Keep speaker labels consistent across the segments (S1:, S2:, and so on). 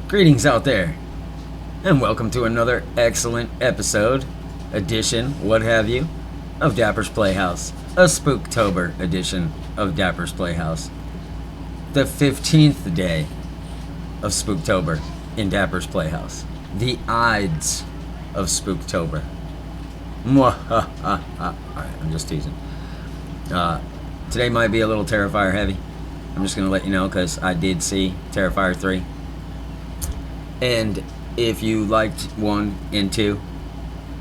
S1: Greetings out there, and welcome to another excellent episode, edition, what have you, of Dapper's Playhouse. A Spooktober edition of Dapper's Playhouse. The 15th day of Spooktober in Dapper's Playhouse. The Ides of Spooktober. Alright, I'm just teasing. Today might be a little Terrifier heavy. I'm just going to let you know because I did see Terrifier 3. And if you liked 1 and 2,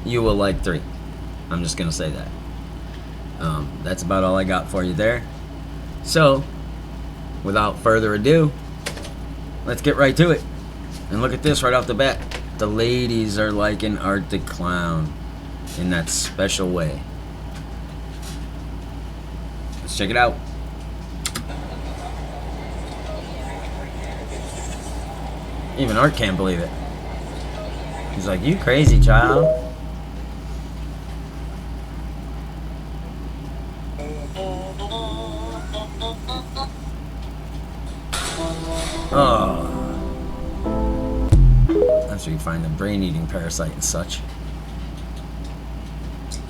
S1: you will like 3. I'm just going to say that. That's about all I got for you there. So, without further ado, let's get right to it. And look at this right off the bat. The ladies are liking Art the Clown in that special way. Let's check it out. Even Art can't believe it. He's like, "You crazy, child." Oh. That's where you find the brain-eating parasite and such.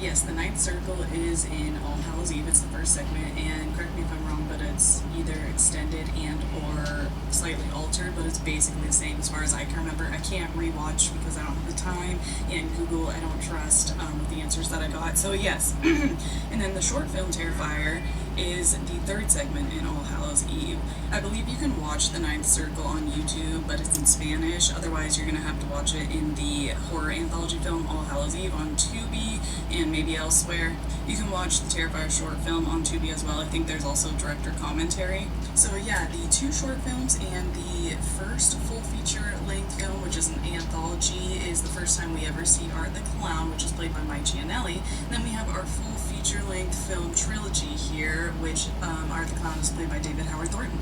S2: Yes, the Ninth Circle is in All Hallows Eve. It's the first segment, and correct me if I'm wrong, but it's either extended and or slightly altered, but it's basically the same as far as I can remember. I can't rewatch because I don't have the time, and Google I don't trust with the answers that I got. So yes, and then the short film Terrifier is the third segment in All Hallows Eve. I believe you can watch the Ninth Circle on YouTube, but it's in Spanish. Otherwise, you're going to have to watch it in the horror anthology film All Hallows Eve on Tubi and maybe elsewhere. You can watch the Terrifier short film on Tubi as well. I think there's also director commentary. So yeah, the 2 short films and the first full feature-length film, which is an anthology, is the first time we ever see Art the Clown, which is played by Mike Gianelli. And then we have our full feature-length film trilogy here, which Art the Clown is played by David Howard Thornton.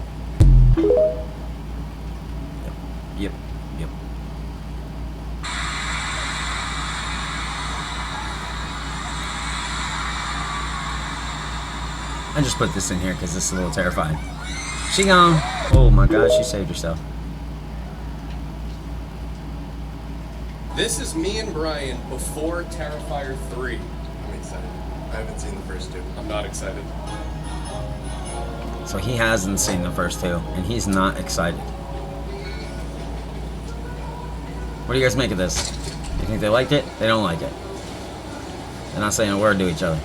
S1: Yep. I just put this in here because this is a little terrifying. She gone. Oh my God, she saved herself.
S3: This is me and Brian before Terrifier 3.
S4: I'm excited. I haven't seen the first 2.
S3: I'm not excited.
S1: So he hasn't seen the first 2, and he's not excited. What do you guys make of this? You think they liked it? They don't like it. They're not saying a word to each other.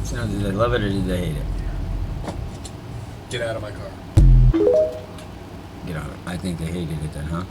S1: So did they love it or did they hate it?
S3: Get out of my car.
S1: Get out of it. I think they hated it then, huh?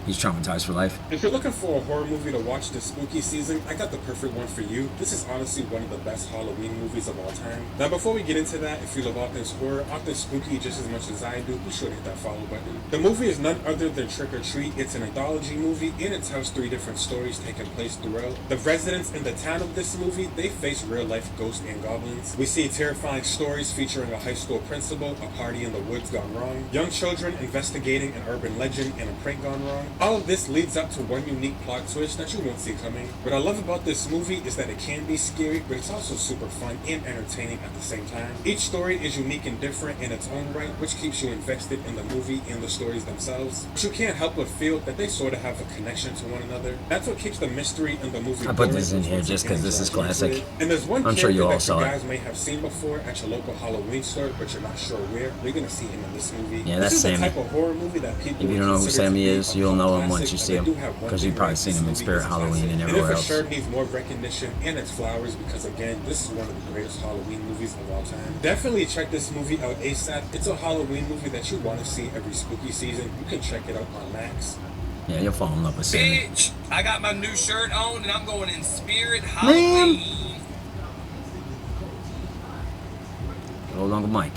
S1: He's traumatized for life.
S5: If you're looking for a horror movie to watch this spooky season, I got the perfect one for you. This is honestly one of the best Halloween movies of all time. Now before we get into that, if you love all things horror, all things spooky just as much as I do, be sure to hit that follow button. The movie is none other than Trick or Treat. It's an anthology movie and it tells 3 different stories taking place throughout. The residents in the town of this movie, they face real life ghosts and goblins. We see terrifying stories featuring a high school principal, a party in the woods gone wrong, young children investigating an urban legend, and a prank gone wrong. All of this leads up to one unique plot twist that you won't see coming. What I love about this movie is that it can be scary, but it's also super fun and entertaining at the same time. Each story is unique and different in its own right, which keeps you invested in the movie and the stories themselves. But you can't help but feel that they sort of have a connection to one another. That's what keeps the mystery in the movie.
S1: I put this in here just because this is classic.
S5: And there's one
S1: I'm sure you all
S5: that
S1: saw
S5: you
S1: it.
S5: guys may have seen before at your local Halloween store, but you're not sure where. You're gonna see him in this movie.
S1: Yeah, that's
S5: this is
S1: Sammy.
S5: the type of horror movie that people
S1: If you don't know who
S5: consider
S1: Sammy
S5: to be
S1: is,
S5: a
S1: you'll know
S5: cult
S1: him once
S5: classic,
S1: you
S5: but
S1: see
S5: they
S1: him.
S5: do have one
S1: Because you
S5: thing
S1: probably
S5: right,
S1: seen
S5: this
S1: him in
S5: movie
S1: Spirit
S5: is a
S1: Halloween
S5: classic.
S1: and
S5: And
S1: everywhere
S5: it for
S1: else.
S5: sure needs more recognition and its flowers because again, this is one of the greatest Halloween movies of all time. Definitely check this movie out ASAP. It's a Halloween movie that you want to see every spooky season. You can check it out on Max.
S1: Yeah, you'll fall in love with Sammy.
S6: Bitch, I got my new shirt on and I'm going in Spirit Halloween.
S1: told Uncle Mike.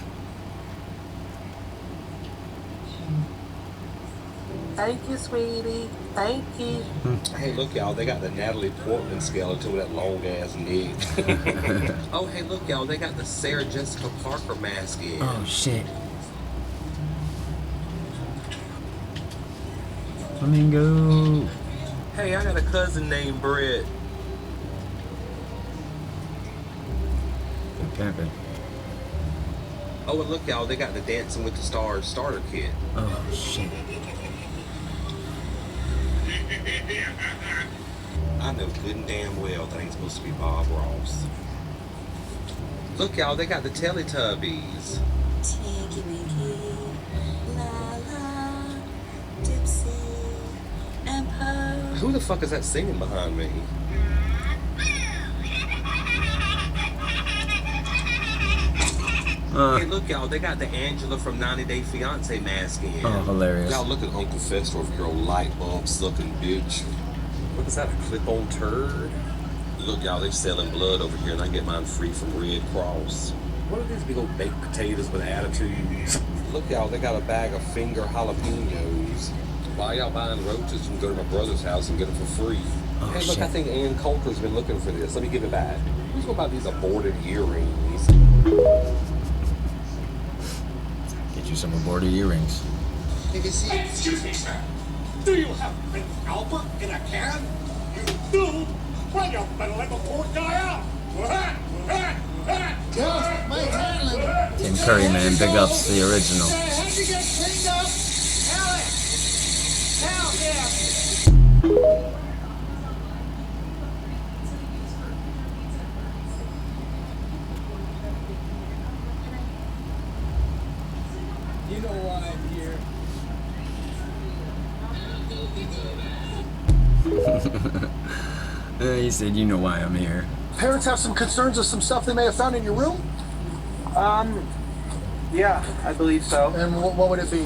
S7: Thank you, sweetie. Thank you.
S3: Hey, look, y'all, they got the Natalie Portman skeleton with that long-ass neck. Oh, hey, look, y'all, they got the Sarah Jessica Parker mask in.
S1: Oh, shit. Flamingo.
S3: Hey, I got a cousin named Brett.
S1: Pimpin'.
S3: Oh, and look, y'all, they got the Dancing with the Stars starter kit.
S1: Oh, shit.
S3: I know good and damn well that ain't supposed to be Bob Ross. Look, y'all, they got the Teletubbies.
S2: Tinky Winky, La La, Dipsy, and Po.
S3: Who the fuck is that singing behind me? Hey, look, y'all, they got the Angela from 90 Day Fiancé mask in.
S1: Oh, hilarious.
S3: Y'all, look at Uncle Fester with your light bulb sucking bitch. What is that, a clip-on turd? Look, y'all, they selling blood over here, and I get mine free from Red Cross. What are these big old baked potatoes with attitudes? Look, y'all, they got a bag of finger jalapenos. Why y'all buying roaches? You can go to my brother's house and get them for free.
S1: Oh,
S3: hey, look,
S1: shit.
S3: I think Ann Coulter's been looking for this. Let me give it back. Who's going to buy these aborted earrings?
S1: Get you some aborted earrings.
S8: Excuse me, sir. Do you have an Albert in a can? You do? Well, you better let the poor guy out.
S9: Just my handling.
S1: Tim Curry, man, big ups to the original.
S9: How'd you get cleaned up? Hell yeah.
S8: You know why I'm here.
S1: He said, you know why I'm here.
S10: Parents have some concerns of some stuff they may have found in your room?
S11: Yeah, I believe so.
S10: And what would it be?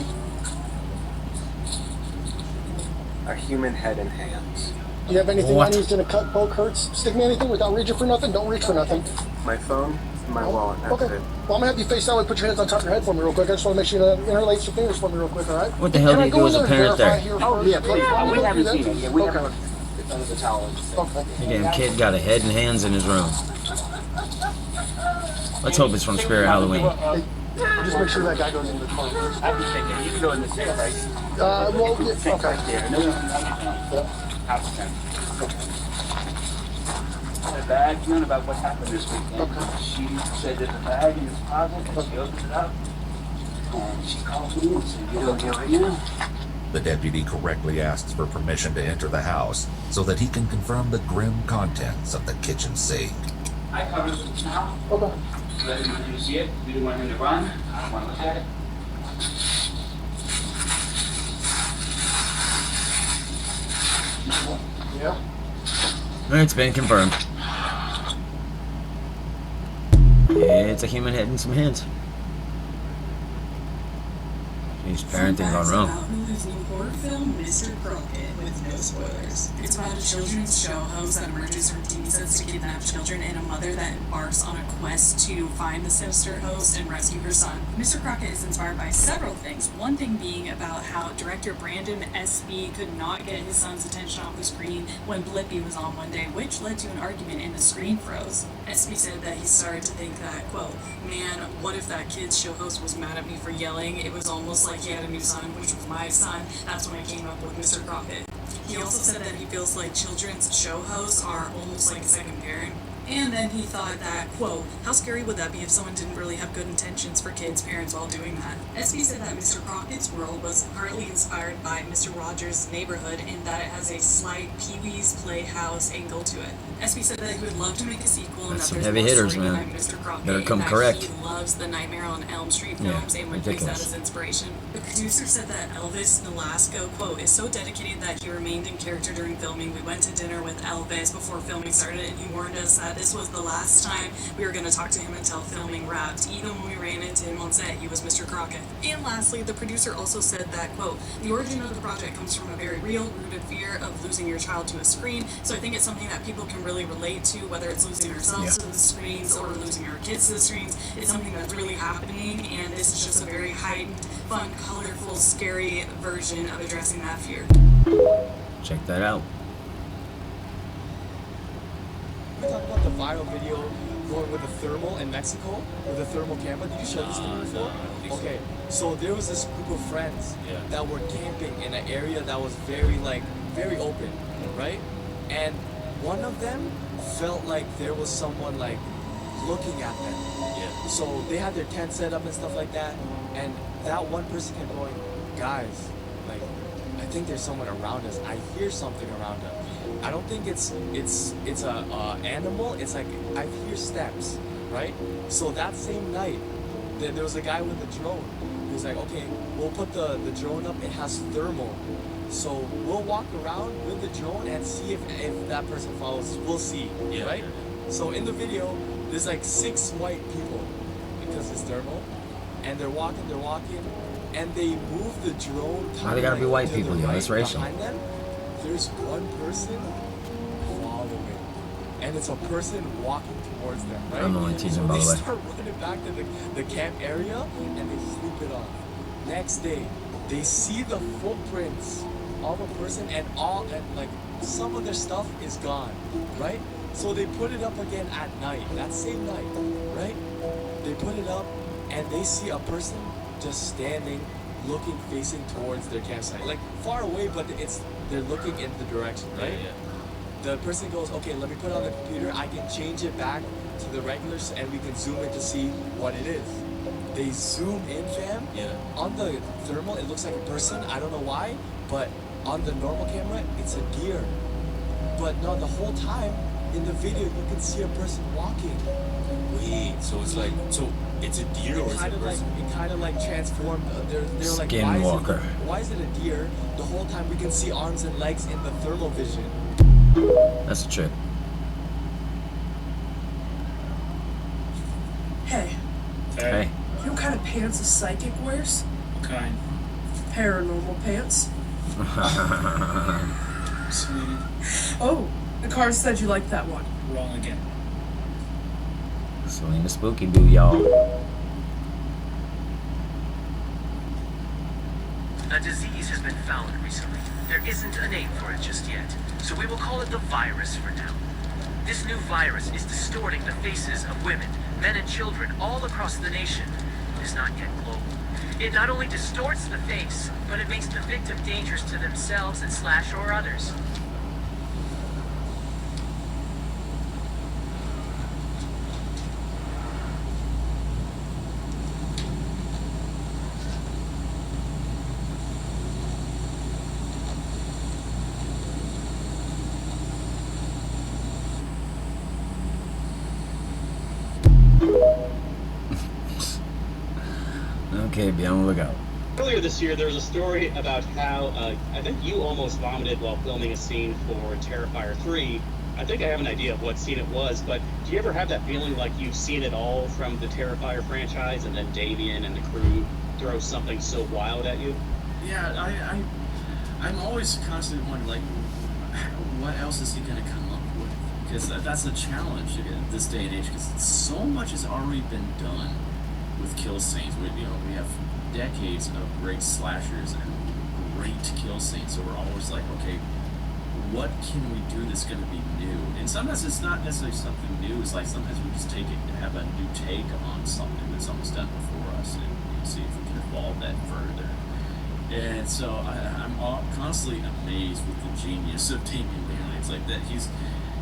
S11: A human head and hands.
S10: Do you have anything
S1: What?
S10: on you that's gonna cut, poke, hurts, stick me anything without reaching for nothing? Don't reach for nothing.
S11: My phone, my wallet, that's
S10: Okay.
S11: it.
S10: Well, I'm gonna have you face that way. Put your hands on top of your head for me real quick. I just want to make sure you interlace your fingers for me real quick, all right?
S1: What the hell
S10: Can
S1: do
S10: I
S1: you
S10: go
S1: do
S10: in
S1: as a
S10: and
S1: parent
S10: verify
S1: there?
S10: here?
S11: Oh, yeah, please.
S10: Yeah,
S11: We haven't seen
S10: that?
S11: it yet. We
S10: Okay.
S11: haven't. It's under the towel.
S10: Okay.
S1: The damn kid got a head and hands in his room. Let's hope it's from Spirit Halloween.
S10: Hey, just make sure that guy goes into the car.
S11: I'll be thinking. You can go in the safe, right?
S10: Well, yeah,
S11: Right
S10: okay.
S11: there. No.
S10: Yeah.
S11: House 10. A bag, known about what happened this weekend.
S10: Okay.
S11: She said there's a bag in his closet, and she opens it up, and she calls me and said, "You don't hear right now."
S12: The deputy correctly asks for permission to enter the house so that he can confirm the grim contents of the kitchen sink.
S11: I covered it now.
S10: Okay.
S11: Let him know you see it. You didn't want him to run. I don't want to look at it.
S10: Yeah.
S1: It's been confirmed. It's a human head and some hands. Jeez, parenting gone wrong.
S2: About Hulu's new horror film, Mr. Crockett, with no spoilers. It's about a children's show host that emerges from TV sets to kidnap children and a mother that embarks on a quest to find the sinister host and rescue her son. Mr. Crockett is inspired by several things, one thing being about how director Brandon SB could not get his son's attention off the screen when Blippi was on one day, which led to an argument and the screen froze. SB said that he started to think that, quote, man, what if that kid's show host was mad at me for yelling? It was almost like he had a new son, which was my son. That's when I came up with Mr. Crockett. He also said that he feels like children's show hosts are almost like a second parent. And then he thought that, quote, how scary would that be if someone didn't really have good intentions for kids' parents while doing that? SB said that Mr. Crockett's world was partly inspired by Mr. Rogers' Neighborhood in that it has a slight Pee-wee's Playhouse angle to it. SB said that he would love to make a sequel and
S1: That's
S2: that
S1: some
S2: there's
S1: heavy
S2: more
S1: hitters,
S2: story
S1: man.
S2: behind Mr. Crockett
S1: Better come
S2: and that
S1: correct.
S2: he loves the Nightmare on Elm Street
S1: Yeah,
S2: films and would use that
S1: ridiculous.
S2: as inspiration. The producer said that Elvis Nolasco, quote, is so dedicated that he remained in character during filming. We went to dinner with Elvis before filming started and he warned us that this was the last time we were going to talk to him until filming wrapped. Even when we ran into him on set, he was Mr. Crockett. And lastly, the producer also said that, quote, the origin of the project comes from a very real, rooted fear of losing your child to a screen. So I think it's something that people can really relate to, whether it's losing ourselves to the screens or losing our kids to the screens. It's something something that's really happening, and this is just a very heightened, fun, colorful, scary version of addressing that fear.
S1: Check that out.
S13: We talked about the viral video going with the thermal in Mexico, with the thermal camera. Did you show this to me before? Okay, so there was this group of friends that were camping in an area that was very open, right? And one of them felt like there was someone like looking at them. Yeah. So they had their tent set up and stuff like that, and that one person kept going, guys, like, I think there's someone around us. I hear something around us. I don't think it's a animal. It's like I hear steps, right? So that same night, there was a guy with a drone. He was like, okay, we'll put the drone up. It has thermal, so we'll walk around with the drone and see if that person follows. We'll see, right? So in the video, there's like 6 white people because it's thermal, and they're walking, and they move the drone.
S1: Why they gotta be white people, yo? That's racial.
S13: Behind them, there's one person following, and it's a person walking towards them, right?
S1: I'm only teasing, by the way.
S13: They start running back to the camp area, and they sleep it off. Next day, they see the footprints of a person, and like some of their stuff is gone, right? So they put it up again at night, that same night, right? They put it up, and they see a person just standing, looking, facing towards their campsite, like far away, but they're looking in the direction, right? The person goes, okay, let me put it on the computer. I can change it back to the regulars, and we can zoom in to see what it is. They zoom in, fam. On the thermal, it looks like a person. I don't know why, but on the normal camera, it's a deer. But no, the whole time in the video, you can see a person walking.
S6: Wait, so it's like, it's a deer or is it a person?
S13: It kind of like transformed. They're like,
S1: Skinwalker.
S13: Why is it a deer? The whole time we can see arms and legs in the thermal vision.
S1: That's a trip.
S14: Hey.
S1: Hey.
S14: You know what kind of pants a psychic wears?
S6: What kind?
S14: Paranormal pants.
S6: Sweetie.
S14: Oh, the car said you liked that one.
S6: Wrong again.
S1: Selena Spooky Boo, y'all.
S15: A disease has been found recently. There isn't a name for it just yet, so we will call it the virus for now. This new virus is distorting the faces of women, men, and children all across the nation. It is not yet global. It not only distorts the face, but it makes the victim dangerous to themselves and / or others.
S1: Okay, be on the lookout.
S16: Earlier this year, there was a story about how I think you almost vomited while filming a scene for Terrifier 3. I think I have an idea of what scene it was, but do you ever have that feeling like you've seen it all from the Terrifier franchise, and then Damien and the crew throw something so wild at you?
S17: Yeah, I'm always constantly wondering, like, what else is he going to come up with? Because that's the challenge in this day and age, because so much has already been done with kill scenes. We have decades of great slashers and great kill scenes, so we're always like, okay, what can we do that's going to be new? And sometimes it's not necessarily something new. It's like sometimes we just have a new take on something that someone's done before us, and see if we can evolve that further. And so I'm constantly amazed with the genius of Damien Bailey. It's like that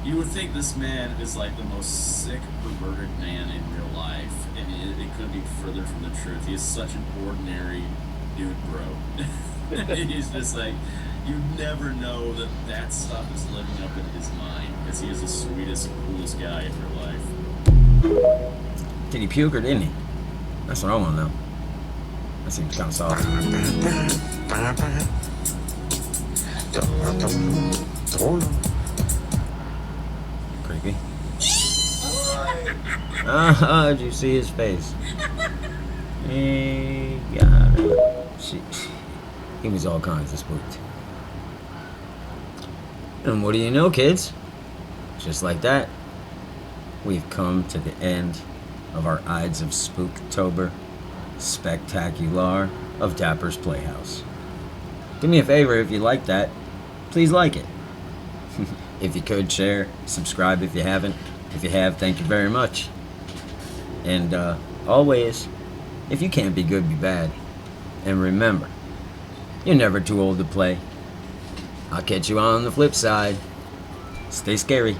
S17: you would think this man is like the most sick, perverted man in real life, and it could be further from the truth. He is such an ordinary dude, bro. He's just like, you never know that stuff is living up in his mind, because he is the sweetest, coolest guy in real life.
S1: Did he puke or didn't he? That's what I want to know. That seems kind of soft. Creepy. Did you see his face? He got it. He was all kinds of spooked. And what do you know, kids? Just like that, we've come to the end of our Ides of Spooktober spectacular of Dapper's Playhouse. Do me a favor, if you like that, please like it. If you could, share, subscribe if you haven't. If you have, thank you very much. And always, if you can't be good, be bad. And remember, you're never too old to play. I'll catch you on the flip side. Stay scary.